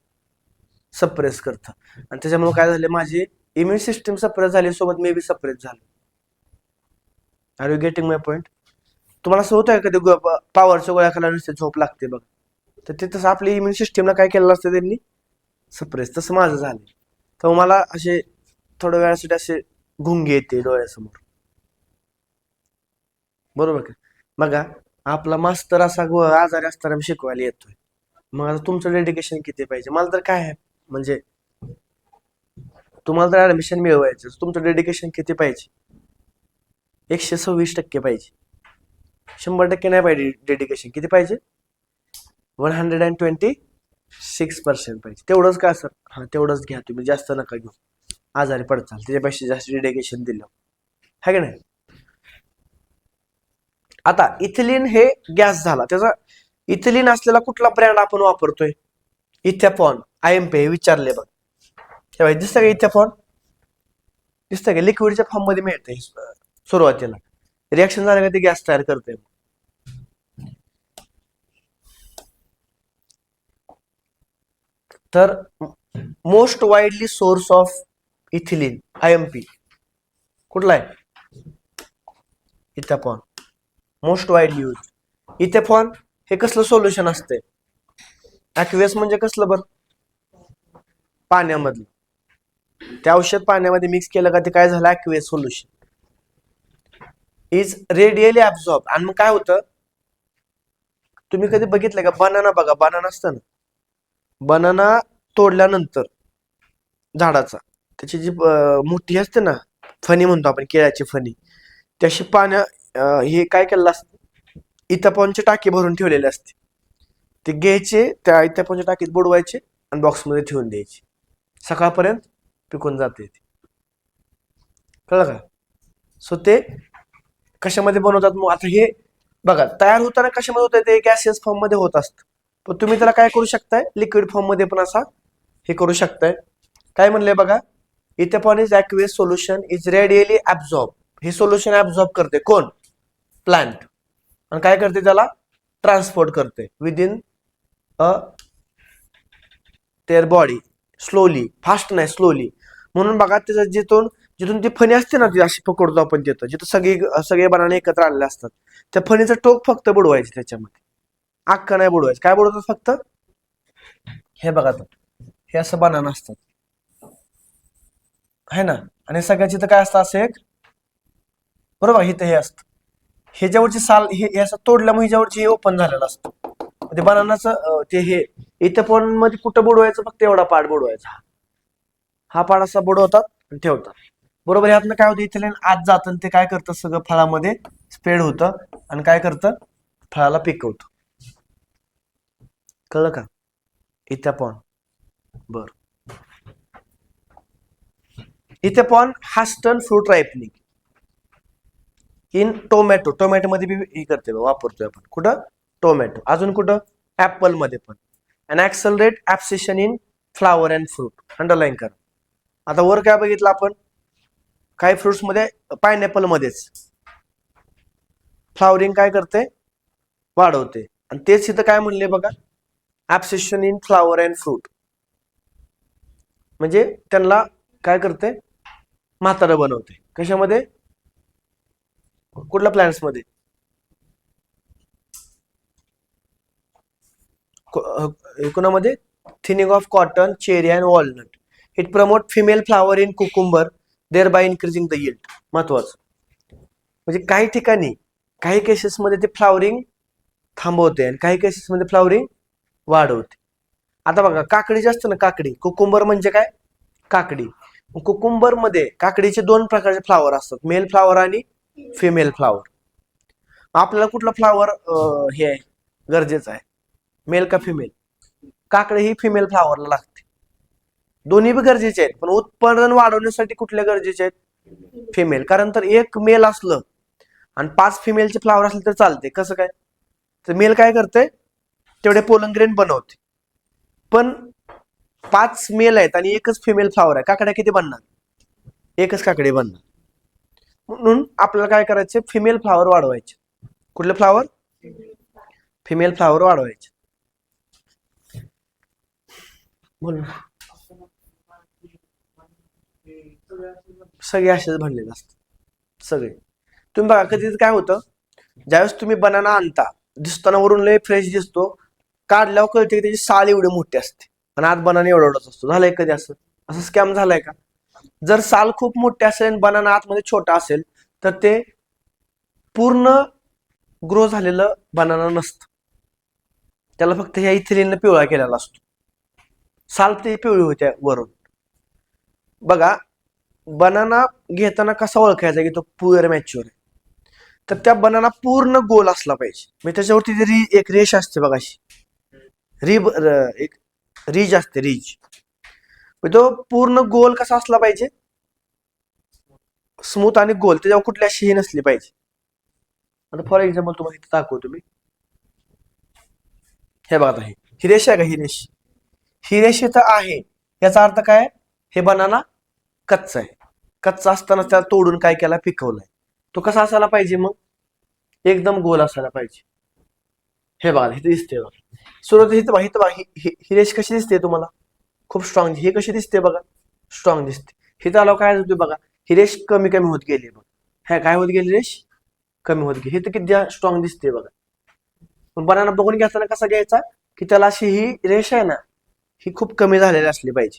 सप्रेस करतं. आणि त्याच्यामुळे काय झालं, माझी इम्युन सिस्टीम सप्रेस झाली, सोबत मी बी सप्रेस झालो. Are you getting my point? तुम्हाला असं होतं कधी पॉवरच्या गोळ्या खायला नुसते झोप लागते बघ, तर ते तसं आपली इम्युन सिस्टीमला काय केलेलं असतं त्यांनी, सप्रेस. तसं माझं झालं. तर मला असे थोड्या वेळासाठी असे गुंगी येते डोळ्यासमोर, बरोबर का? बघा, आपला मास्तर असा आजारी असताना शिकवायला येतोय, मग आता तुमचं डेडिकेशन किती पाहिजे? मला तर काय आहे, म्हणजे तुम्हाला तर ऍडमिशन मिळवायचं, तुमचं डेडिकेशन किती पाहिजे? 126% पाहिजे. 100% नाही पाहिजे डेडिकेशन. किती पाहिजे? 126% पाहिजे. तेवढंच का सर? हा, तेवढंच घ्या तुम्ही, जास्त नका घेऊ, आजारी पडताल. त्याच्यापेक्षा जास्त डेडिकेशन दिलं, है की नाही? आता इथिलीन हे गॅस झाला, त्याचा इथिलीन असलेला कुठला ब्रँड आपण वापरतोय? इथेफॉन. IMP विचारले बघ, तेव्हा दिसतं का इथेफॉन? दिसतं का? लिक्विडच्या फॉर्म मध्ये मिळते सुरुवातीला, रिएक्शन झालं का ते गॅस तयार करते. तर most widely source of ethylene IMP कुठला आहे? Ethephon. Most widely use. Ethephon हे कसलं सोल्युशन असते? ॲक्वेस म्हणजे कसलं बरं? पाण्यामधलं. ते औषध पाण्यामध्ये मिक्स केलं का ते काय झालं, aqueous solution. Is readily absorb. आणि मग काय होतं, तुम्ही कधी बघितलं का, बनाना बघा, बनाना असतं ना, बनाना तोडल्यानंतर झाडाचा, त्याची जी मोठी असते ना, फणी म्हणतो आपण, केळ्याची फणी, त्याशी पाण्या हे काय केलेलं असतं, इथेफॉनची टाकी भरून ठेवलेली असते. ते घ्यायचे, त्या इथेफॉनच्या टाकीत बुडवायचे आणि बॉक्समध्ये ठेवून द्यायचे, सकाळपर्यंत पिकून जाते. कळलं का? सो ते कशामध्ये बनवतात मग? आता हे बघा, तयार होताना कशामध्ये होतं, ते गॅसियस फॉर्म मध्ये होत असतं, पण तुम्ही त्याला काय करू शकताय, लिक्विड फॉर्म मध्ये पण असा हे करू शकताय. काय म्हणलंय बघा, ethephon is aqueous solution is readily absorb. हे सोल्युशन ऍब्झॉर्ब करते कोण? प्लांट. आणि काय करते, त्याला ट्रान्सपोर्ट करते within a their body, slowly, fast नाही, स्लोली. म्हणून बघा, त्याचं जिथून जिथून ती फणी असते ना, ती अशी पकडतो आपण तिथं, जिथं सगळे बनाने एकत्र आलेले असतात, त्या फणीचं टोक फक्त बुडवायचे त्याच्यामध्ये, अख्खं नाही बुडवायचं. काय बुडवतात फक्त? हे बघा, हे असं बनाना असतात, है ना? आणि सगळ्यात जिथं काय असतं, असं एक, बरोबर, इथं हे असतं, ह्याच्यावरची साल हे असं तोडल्यामुळे ह्याच्यावरची हे ओपन झालेलं असतं, ते बनानाचं ते हे. इथं पण मध्ये कुठं बुडवायचं, फक्त एवढा पार्ट बुडवायचा, हा पार्ट असा बुडवतात आणि ठेवतात, बरोबर. यातनं काय होतं, इथिलीन आत जातं, ते काय करतं, सगळं फळामध्ये स्प्रेड होतं आणि काय करतं, फळाला पिकवतं. कळलं का? इथेफॉन. बर, ethephon hasten fruit ripening in tomato. Tomato मध्ये बी हे करते, वापरतोय आपण. कुठं? टोमॅटो. अजून कुठं? ऍपल मध्ये पण. And accelerate abscission in flower and fruit. Underline करा. आता वर काय बघितलं आपण, काही फ्रुट्स मध्ये, पायनॅपल मध्येच फ्लावरिंग काय करते, वाढवते. आणि तेच इथं काय म्हणले बघा, ऍब्सेशन इन फ्लावर अँड फ्रूट, म्हणजे त्यांना काय करते, म्हातारं बनवते. कशामध्ये? कुठल्या प्लांट्स मध्ये? कोणामध्ये? Thinning of cotton, cherry and walnut. It promote female flower in cucumber, there by increasing the yield. महत्वाचं म्हणजे काही ठिकाणी, काही केसेसमध्ये ते फ्लावरिंग थांबवते आणि काही केसेसमध्ये फ्लावरिंग वाढवते. आता बघा, काकडी जास्त ना, काकडी, कुकुंबर म्हणजे काय, काकडी. कुकुंबर मध्ये काकडीचे दोन प्रकारचे फ्लावर असतात, मेल फ्लावर आणि फिमेल फ्लावर. आपल्याला कुठला फ्लावर हे आहे, गरजेचं आहे, मेल का फिमेल? काकडी ही फिमेल फ्लावरला लागते. दोन्ही बी गरजेचे आहेत, पण उत्पादन वाढवण्यासाठी कुठल्या गरजेचे आहेत? फिमेल. कारण तर एक मेल असलं आणि 5 फिमेलचे फ्लावर असले तर चालते. कसं काय? तर मेल काय करते, तेवढे पोलन ग्रेन बनवते. पण 5 मेल आहेत आणि एकच फिमेल फ्लावर आहे, काकड्या किती बनणार? एकच काकडी बनणार. म्हणून आपल्याला काय करायचे, फिमेल फ्लावर वाढवायचे. कुठले फ्लावर? फिमेल फ्लावर वाढवायचे. बोल. सगळे असेच बनलेले असतात सगळे. तुम्ही बघा कधी काय होतं, ज्यावेळेस तुम्ही बनाना आणता, दिसताना वरून लय फ्रेश दिसतो, काढल्यावर कळते की त्याची साल एवढी मोठी असते आणि आत बनाना एवढाच असतो. झालंय कधी असं? असं स्कॅम झालाय का? जर साल खूप मोठी असेल आणि बनाना आतमध्ये छोटा असेल तर ते पूर्ण ग्रो झालेलं बनाना नसतं. त्याला फक्त ह्या इथिलीननं पिवळा केलेला असतो. साल ते पिवळी होत्या वरून. बघा, बनाना घेताना कसा ओळखायचा की तो प्युअर मॅच्युअर आहे? तर त्या बनाना पूर्ण गोल असला पाहिजे. म्हणजे त्याच्यावरती जरी एक रेष असते बघा, अशी एक रिज असते, रिज. तो पूर्ण गोल कसा असला पाहिजे? स्मूथ आणि गोल, त्याच्यावर कुठली अशी ही नसली पाहिजे. आता फॉर एक्झाम्पल तुम्हाला इथे दाखवतो मी. हे बघा, ही रेष आहे का? ही रेष इथं आहे, याचा अर्थ काय? हे बनाना कच्चा आहे. कच्चा असताना त्याला तोडून काय केला, पिकवलाय. तो कसा असायला पाहिजे मग? एकदम गोल असायला पाहिजे. हे बघा, इथे दिसते बघा, सुरुवात इथं बघा, ही रेष कशी दिसते तुम्हाला? खूप स्ट्रॉंग. ही कशी दिसते बघा? स्ट्रॉंग दिसते. हे आलो काय होते बघा, ही रेष कमी कमी होत गेली बघा. ह्या काय होत गेली? रेष कमी होत गेली. हे तर किती स्ट्रॉंग दिसते बघा. पण बनाना बघून घेताना कसा घ्यायचा की त्याला अशी ही रेष आहे ना, ही खूप कमी झालेली असली पाहिजे.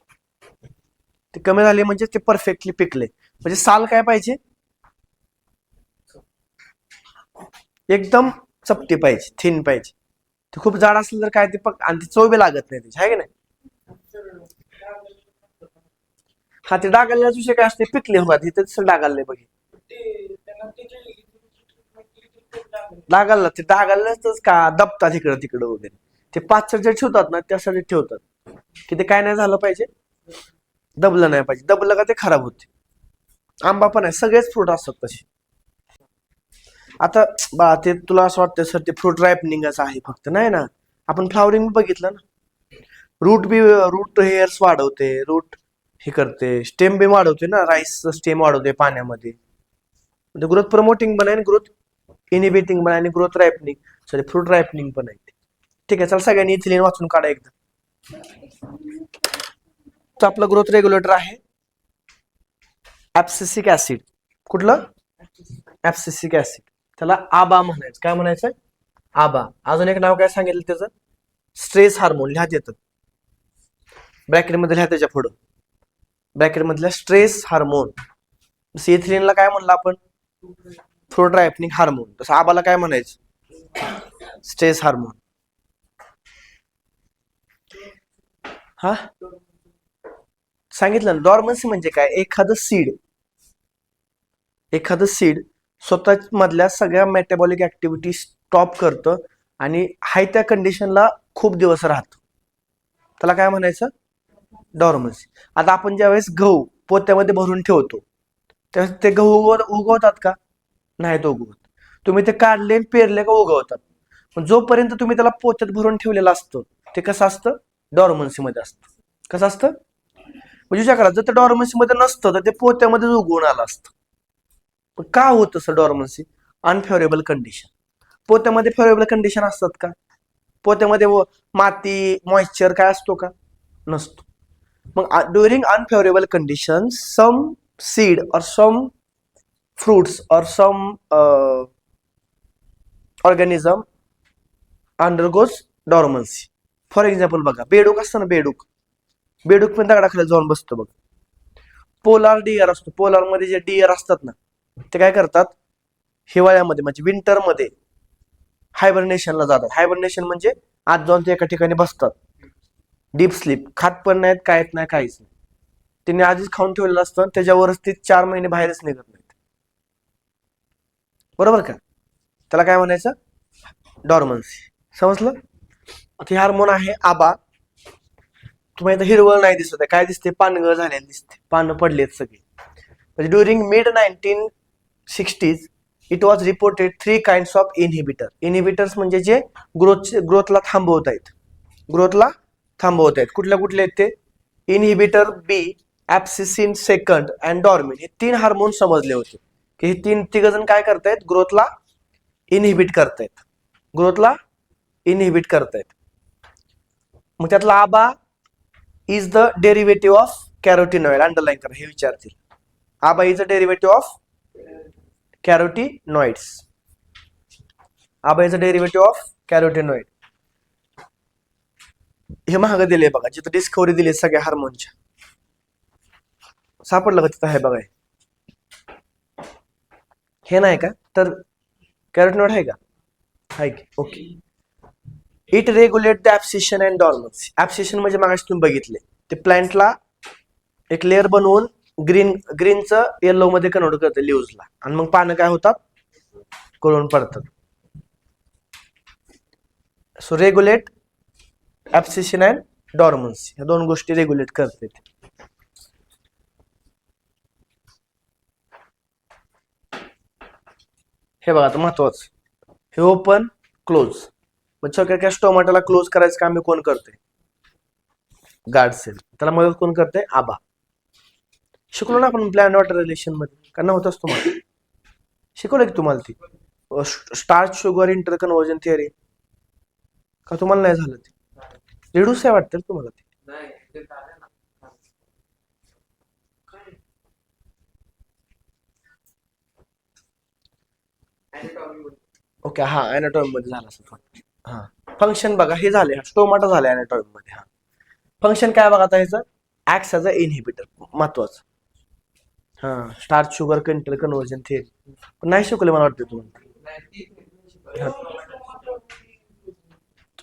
ते कमी झाले म्हणजे ते परफेक्टली पिकले. म्हणजे साल काय पाहिजे? एकदम चपटी पाहिजे, थिन पाहिजे. ते खूप जाड असलं तर काय ते आणि ती चव बी लागत नाही त्याची, आहे की नाही? हा, ते डागाला विषय काय असते, पिकले होतात इथे तसं डागालले बघ. डागाला ते डागालाच का दबतात इकडं तिकडं वगैरे. ते पाचशे जे ठेवतात ना त्यासाठी ठेवतात की ते काय नाही झालं पाहिजे, दबलं नाही पाहिजे. दबलं का ते खराब होते. आंबा पण आहे, सगळेच फ्रूट असतात तसे. आता बा ते तुला असं वाटतं सर ते फ्रूट रायपनिंगच आहे फक्त, नाही ना. आपण फ्लावरिंग बघितलं ना, रूट हेअर्स वाढवते, रूट हे करते, स्टेम बी वाढवते ना, राईस स्टेम वाढवते पाण्यामध्ये. म्हणजे ग्रोथ प्रमोटिंग पण आहे आणि ग्रोथ इनिबिटिंग पण आहे आणि growth ripening, sorry fruit ripening पण आहे. ठीक आहे, चला सगळ्यांनी इथिलीन वाचून काढा एकदा. तर आपलं ग्रोथ रेग्युलेटर आहे ऍब्सिसिक ऍसिड. कुठलं? Abscisic acid. त्याला आबा म्हणायचं. काय म्हणायचं? आबा. अजून एक नाव काय सांगितलं त्याचं? Stress hormone. लिहात येतं ब्रॅकेटमध्ये, लिहा त्याच्या पुढं ब्रॅकेटमधल्या स्ट्रेस हार्मोन. इथिलीनला काय म्हणलं आपण? Fruit ripening hormone. तसं आबाला काय म्हणायचं? Stress hormone. हा, सांगितलं ना. डॉर्मन्सी म्हणजे काय? एखादं सीड स्वतः मधल्या सगळ्या मेटाबॉलिक ऍक्टिव्हिटी स्टॉप करतं आणि हाय त्या कंडिशनला खूप दिवस राहतं. त्याला काय म्हणायचं? डॉर्मन्सी. आता आपण ज्यावेळेस गहू पोत्यामध्ये भरून ठेवतो त्यावेळेस ते गहू उगवतात का? नाहीत उगवत. तुम्ही ते काढले पेरले का उगवतात. पण जोपर्यंत तुम्ही त्याला पोत्यात भरून ठेवलेलं असतं ते कसं असतं? डॉर्मन्सी मध्ये असतं. कसं असतं? म्हणजे विचार करा, जर ते डॉर्मन्सी मध्ये नसतं तर ते पोत्यामध्ये उगवून आलं असतं. का होत असं डॉर्मन्सी? Unfavourable condition. पोत्यामध्ये फेवरेबल कंडिशन असतात का? पोत्यामध्ये माती, मॉइश्चर काय असतो का? नसतो. मग ड्युरिंग अनफेवरेबल कंडिशन सम सीड और सम फ्रूट्स और सम ऑर्गॅनिझम अंडरगोज डॉर्मन्सी. फॉर एक्झाम्पल बघा, बेडूक असतं ना, बेडूक पण दगडाखाली जाऊन बसतो बघ. पोलार डिअर असतो. पोलार मध्ये जे डिअर असतात ना ते काय करतात? हिवाळ्यामध्ये म्हणजे विंटरमध्ये हायबरनेशनला जातात. हायबरनेशन म्हणजे आज जाऊन ते एका ठिकाणी बसतात. Deep sleep. खात पण नाहीत, काय नाही, काहीच नाही. त्यांनी आधीच खाऊन ठेवलेलं असतं, त्याच्यावरच ते 4 महिने बाहेरच निघत नाहीत. बरोबर का? त्याला काय म्हणायचं? डॉर्मन्सी. समजलं? हे हार्मोन आहे आबा. तुम्हाला इथं हिरवळ नाही दिसत आहे, काय दिसते? पानगळ झालेली दिसते, पानं पडलेत सगळी. म्हणजे during mid 1960s it was reported 3 kinds of inhibitor. Inhibitors म्हणजे जे ग्रोथला थांबवत आहेत, ग्रोथला थांबवत आहेत. कुठल्या कुठले आहेत ते? Inhibitor B, abscisin second and dormin. हे 3 हार्मोन समजले होते की हे तिघजण काय करतायत? ग्रोथला इनहिबिट करतायत, ग्रोथला इनहिबिट करतायत. मग त्यातला ABA is the derivative of carotenoid. Underline करा, हे विचारतील. ABA is the derivative of carotenoids. ABA is the derivative of carotenoid. हे महाग दिले बघा, जिथं डिस्कवरी दिली सगळ्या हार्मोनच्या. सापडलं का तिथं? आहे बघा, हे नाही का? तर कॅरोटिनॉइड आहे का? आहे की? Okay. It regulate the abscission and dormancy. Abscission म्हणजे मागाशी तुम्ही बघितले, ते प्लांटला एक लेअर बनवून ग्रीनचं येलो मध्ये कन्वर्ट करते लिव्हजला, आणि मग पानं काय होतात? गळून पडतात. सो रेग्युलेट ऍब्सिशन अँड डॉर्मन्सी, ह्या 2 गोष्टी रेग्युलेट करते. हे बघा आता महत्वाचं, हे ओपन क्लोज. मग सगळ्या स्टोमॅटोला क्लोज करायचं काम मी कोण करते? Guard cell. त्याला मदत कोण करते? आबा. शिकलो ना आपण प्लॅन वॉटर रिलेशन मध्ये, का नव्हतंच तुम्हाला? शिकवलं की तुम्हाला ती starch sugar inter conversion theory, का तुम्हाला नाही झालं? ते रिड्यूस आहे वाटतं तुम्हाला ते. ओके, हा अॅनाटॉमी मध्ये झाला असं. हा फंक्शन बघा, हे झाले स्टोमाटा झाले अॅनाटॉमी मध्ये. हा फंक्शन काय बघा आता ह्याचं? Acts as a inhibitor. महत्वाचं. हा starch sugar inter conversion theory नाही शिकवले मला वाटतं तुम्हाला.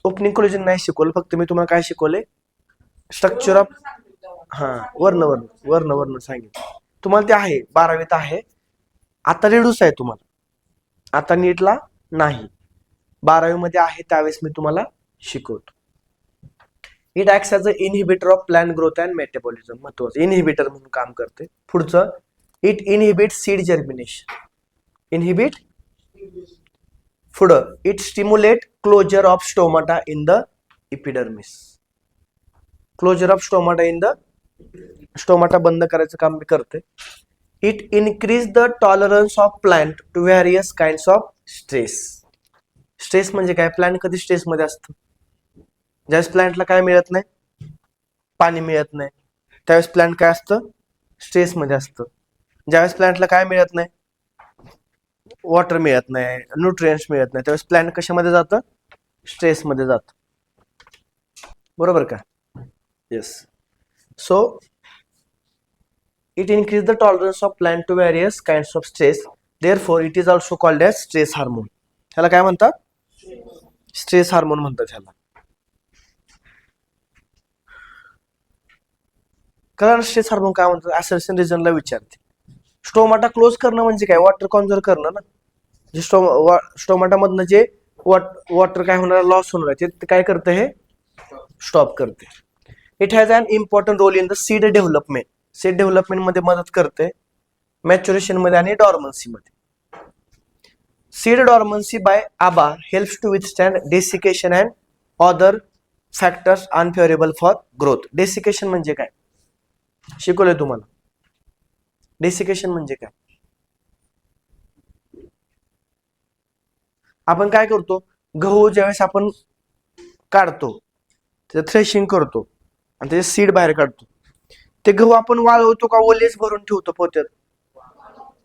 ओपनिंग कोलेजन नाही शिकवलं, फक्त मी तुम्हाला काय शिकवले? स्ट्रक्चर ऑफ, हा वर्ण सांगितलं तुम्हाला. ते आहे 12वीत आहे. आता रिड्यूस आहे तुम्हाला, आता नीटला नाही. 12वी मध्ये आहे त्यावेळेस मी तुम्हाला शिकवतो. It acts as a inhibitor of plant growth and metabolism. महत्वाचं, इनहिबिटर म्हणून काम करते. पुढचं, it inhibit seed germination. Inhibit. पुढं, it stimulate closure of stomata in the epidermis. Closure of stomata in the, stomata बंद करायचं काम मी करते. It increase the tolerance of plant to various kinds of stress. Stress म्हणजे काय? Plant कधी stress मध्ये असतं? ज्यावेळेस प्लांटला काय मिळत नाही? पाणी मिळत नाही, त्यावेळेस प्लांट काय असतं? स्ट्रेस मध्ये असतं. ज्यावेळेस प्लांटला काय मिळत नाही? वॉटर मिळत नाही, न्यूट्रिएंट्स मिळत नाही, त्यावेळेस प्लांट कशामध्ये जातं? स्ट्रेस मध्ये जातं. बरोबर का? Yes. So it increases the tolerance of plant to various kinds of stress. Therefore, it is also called as stress hormone. ह्याला काय म्हणतात? स्ट्रेस हार्मोन म्हणतात ह्याला. कारण स्ट्रेस हार्मोन काय म्हणतात? असर्शन रिजनला विचारते. स्टोमाटा क्लोज करणं म्हणजे काय? वॉटर कॉन्झर्व करणं ना. जे स्टोमाटा मधनं जे वॉटर काय होणार? लॉस होणार आहे, ते काय करतं? हे स्टॉप करते. It has an important role in the seed development. Seed development मध्ये मदत करते, मॅच्युरेशन मध्ये आणि डॉर्मन्सी मध्ये. Seed dormancy by ABA helps to withstand desiccation and other factors unfavourable for growth. Desiccation म्हणजे काय? शिकवलंय तुम्हाला. डेसिकेशन म्हणजे काय? आपण काय करतो? गहू ज्यावेळेस आपण काढतो, त्याचं थ्रेशिंग करतो आणि त्याचे सीड बाहेर काढतो. ते गहू आपण वाळवतो का ओलेच भरून ठेवतो पोत्यात?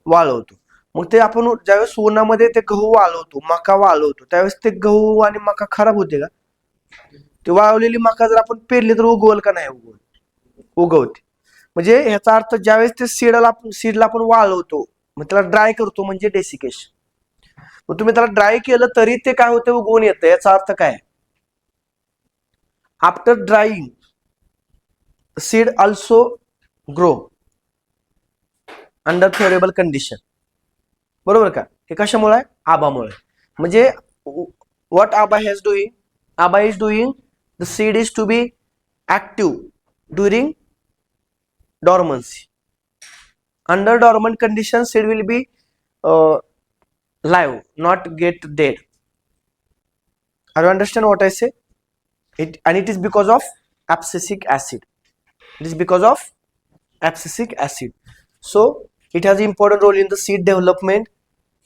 वाळवतो. मग ते आपण ज्यावेळेस उन्हामध्ये ते गहू वाळवतो, मका वाळवतो, त्यावेळेस ते गहू आणि मका खराब होते का? ते वाळवलेली मका जर आपण पेरली तर उगवल का नाही? उगवते. म्हणजे ह्याचा अर्थ ज्यावेळेस ते सीडला आपण वाळवतो, मग त्याला ड्राय करतो म्हणजे डेसिकेशन. मग तुम्ही त्याला ड्राय केलं तरी ते काय होतं? उगवून येतं. याचा अर्थ काय? After drying seed also grow under favourable condition. बरोबर का? हे कशामुळे आहे? आबामुळे. म्हणजे what ABA has doing? ABA is doing the seed is to be active during dormancy. Under dormant conditions, seed will be live, not get dead. Are you understand what I say? It is because of abscisic acid. It is because of abscisic acid. So it has important role in the seed development,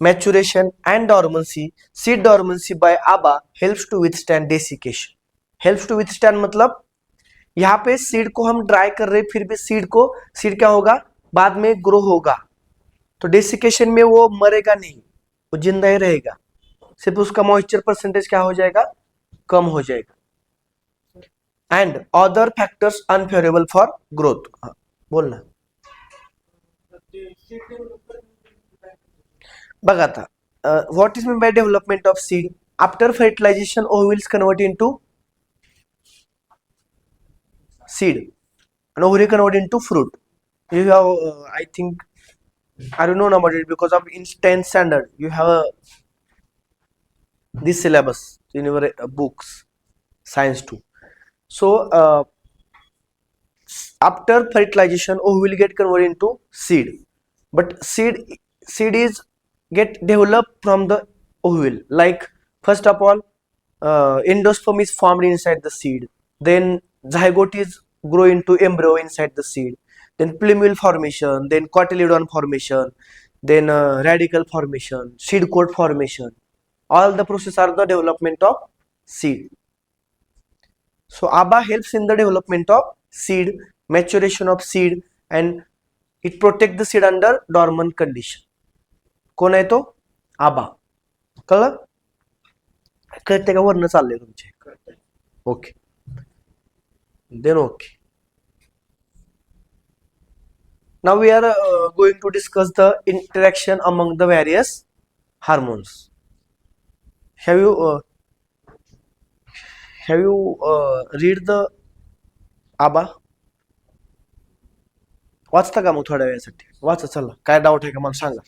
maturation and dormancy. Seed dormancy by ABA helps to withstand desiccation. Helps to withstand मतलब यहाँ पे seed को हम dry कर रहे, फिर भी seed क्या होगा, बाद में ग्रो होगा, तो डेसिकेशन में वो मरेगा नहीं, वो जिंदा ही रहेगा, सिर्फ उसका मॉइस्चर परसेंटेज क्या हो जाएगा, कम हो जाएगा. And other factors unfavourable for growth. बोलना बघा आता, what is mean by development of seed. After fertilization ovules convert into seed and ovary convert into fruit. You have I think I don't know about it because of in 10th standard you have this syllabus in your books, science 2. So after fertilization ovary will get converted into seed, but seed is get developed from the ovule. Like first of all endosperm is formed inside the seed, then zygote is grow into embryo inside the seed, then plumule formation, then cotyledon formation, then radical formation, seed coat formation. All the process are the development of seed. So ABA helps in the development of seed, maturation of seed, and it protect the seed under dormant condition. कोण आहे तो? ABA. कळलं? कळते का? वर्ण चालले तुमचे? Okay. Then okay. Now we are going to discuss the interaction among the various hormones. Have you read the ABA? वाचता का मग थोड्या वेळासाठी? वाचा, चला. काय डाऊट आहे का मला सांगा.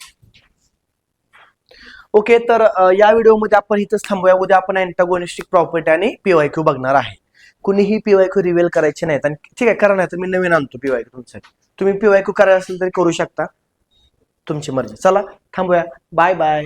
ओके, तर या व्हिडिओमध्ये आपण इथंच थांबूया. उद्या आपण अँटागोनिस्टिक प्रॉपर्टी आणि पीवायक्यू बघणार आहे. कुणीही पीवायक्यू रिव्हील करायचे नाहीत, आणि ठीक आहे करा, नाही तर मी नवीन आणतो पीवायक्यू तुमच्यासाठी. तुम्ही पीवायक्यू करायला असेल तरी करू शकता, तुमची मर्जी. चला थांबूया. Bye bye.